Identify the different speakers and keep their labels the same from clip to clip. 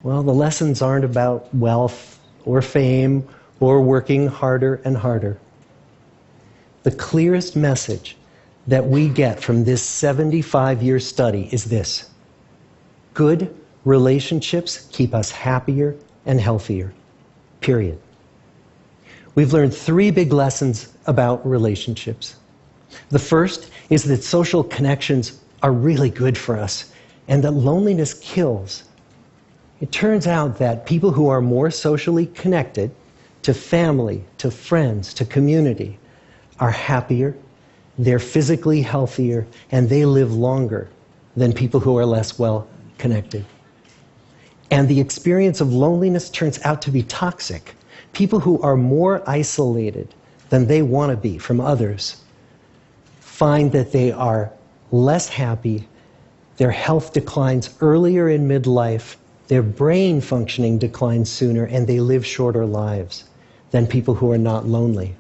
Speaker 1: Well, the lessons aren't about wealth or fame or working harder and harder. The clearest message that we get from this 75-year study is this: good relationships keep us happier and healthier, period. We've learned 3 big lessons about relationships. The first is that social connections are really good for us and that loneliness kills. It turns out that people who are more socially connected to family, to friends, to community are happier, they're physically healthier, and they live longer than people who are less well connected. And the experience of loneliness turns out to be toxic. People who are more isolated than they want to be from others find that they are less happy, their health declines earlier in midlife, their brain functioning declines sooner, and they live shorter lives than people who are not lonely.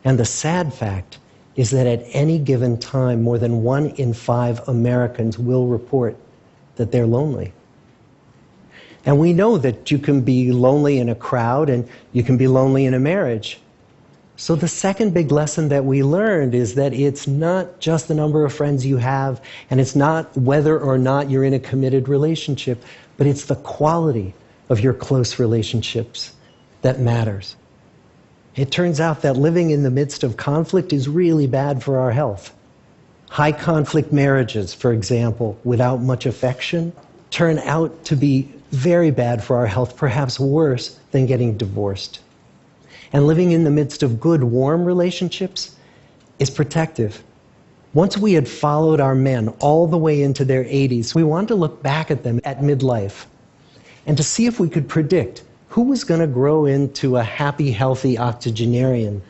Speaker 1: And the sad fact is that at any given time, more than 1 in 5 Americans will report that they're lonely. And we know that you can be lonely in a crowd and you can be lonely in a marriage. So the second big lesson that we learned is that it's not just the number of friends you have, and it's not whether or not you're in a committed relationship, but it's the quality of your close relationships that matters. It turns out that living in the midst of conflict is really bad for our health. High conflict marriages, for example, without much affection, turn out to be very bad for our health, perhaps worse than getting divorced. And living in the midst of good, warm relationships is protective. Once we had followed our men all the way into their 80s, we wanted to look back at them at midlife and to see if we could predict who was going to grow into a happy, healthy octogenarian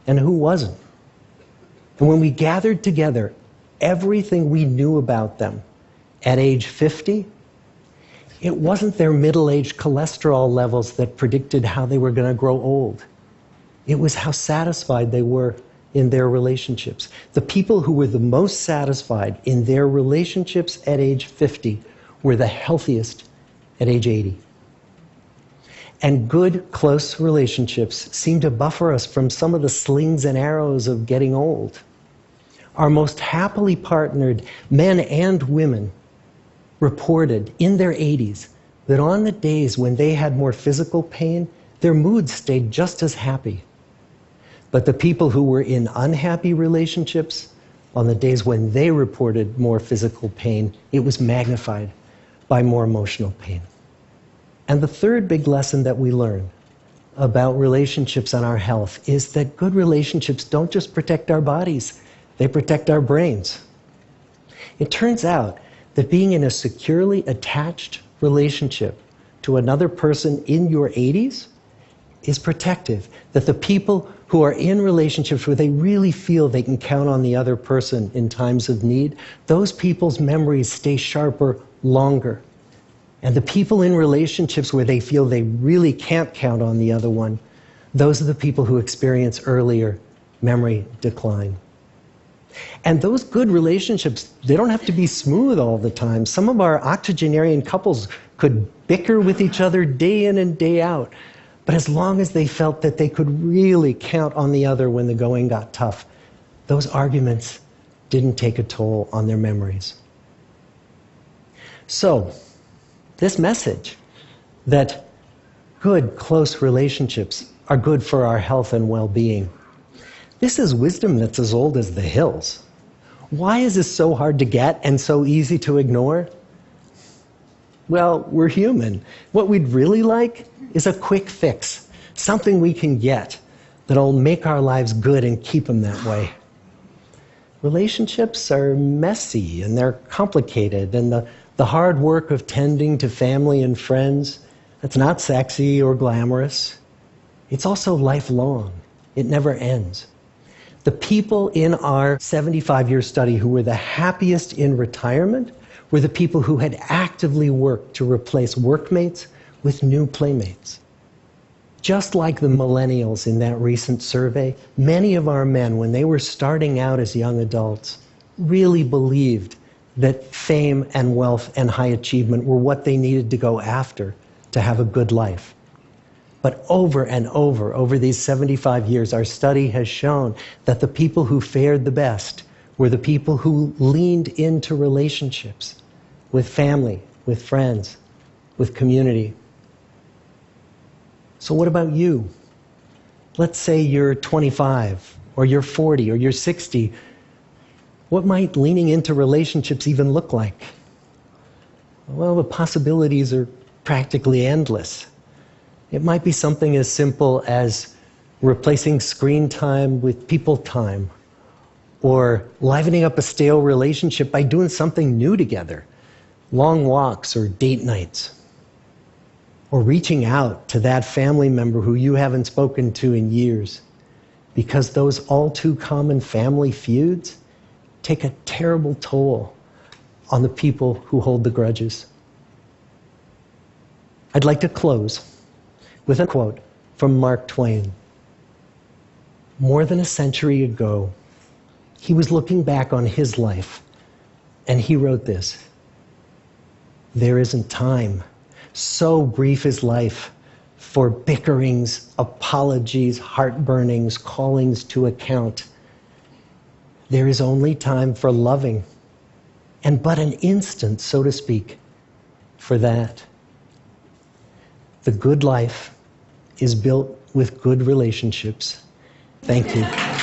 Speaker 1: and who wasn't. And when we gathered together everything we knew about them at age 50, it wasn't their middle-aged cholesterol levels that predicted how they were going to grow old. It was how satisfied they were in their relationships. The people who were the most satisfied in their relationships at age 50 were the healthiest at age 80. And good, close relationships seem to buffer us from some of the slings and arrows of getting old. Our most happily partnered men and women reported in their 80s that on the days when they had more physical pain, their moods stayed just as happy. But the people who were in unhappy relationships, on the days when they reported more physical pain, it was magnified by more emotional pain. And the third big lesson that we learn about relationships and our health is that good relationships don't just protect our bodies, they protect our brains. It turns out that being in a securely attached relationship to another person in your 80s is protective. That the people who are in relationships where they really feel they can count on the other person in times of need, those people's memories stay sharper longer. And the people in relationships where they feel they really can't count on the other one, those are the people who experience earlier memory decline. And those good relationships, they don't have to be smooth all the time. Some of our octogenarian couples could bicker with each other day in and day out. But as long as they felt that they could really count on the other when the going got tough, those arguments didn't take a toll on their memories. So, this message that good, close relationships are good for our health and well-being, this is wisdom that's as old as the hills. Why is this so hard to get and so easy to ignore? Well, we're human. What we'd really like is a quick fix, something we can get that'll make our lives good and keep them that way. Relationships are messy and they're complicated, and the hard work of tending to family and friends, that's not sexy or glamorous. It's also lifelong. It never ends. The people in our 75-year study who were the happiest in retirement were the people who had actively worked to replace workmates with new playmates. Just like the millennials in that recent survey, many of our men, when they were starting out as young adults, really believed that fame and wealth and high achievement were what they needed to go after to have a good life. But over and over these 75 years, our study has shown that the people who fared the best were the people who leaned into relationships with family, with friends, with community. So what about you? Let's say you're 25, or you're 40, or you're 60. What might leaning into relationships even look like? Well, the possibilities are practically endless. It might be something as simple as replacing screen time with people time, or livening up a stale relationship by doing something new together, long walks or date nights, or reaching out to that family member who you haven't spoken to in years, because those all too common family feuds take a terrible toll on the people who hold the grudges. I'd like to close with a quote from Mark Twain. More than a century ago, he was looking back on his life, and he wrote this: "There isn't time, so brief is life, for bickerings, apologies, heartburnings, callings to account. There is only time for loving, and but an instant, so to speak, for that. The good life is built with good relationships." Thank you.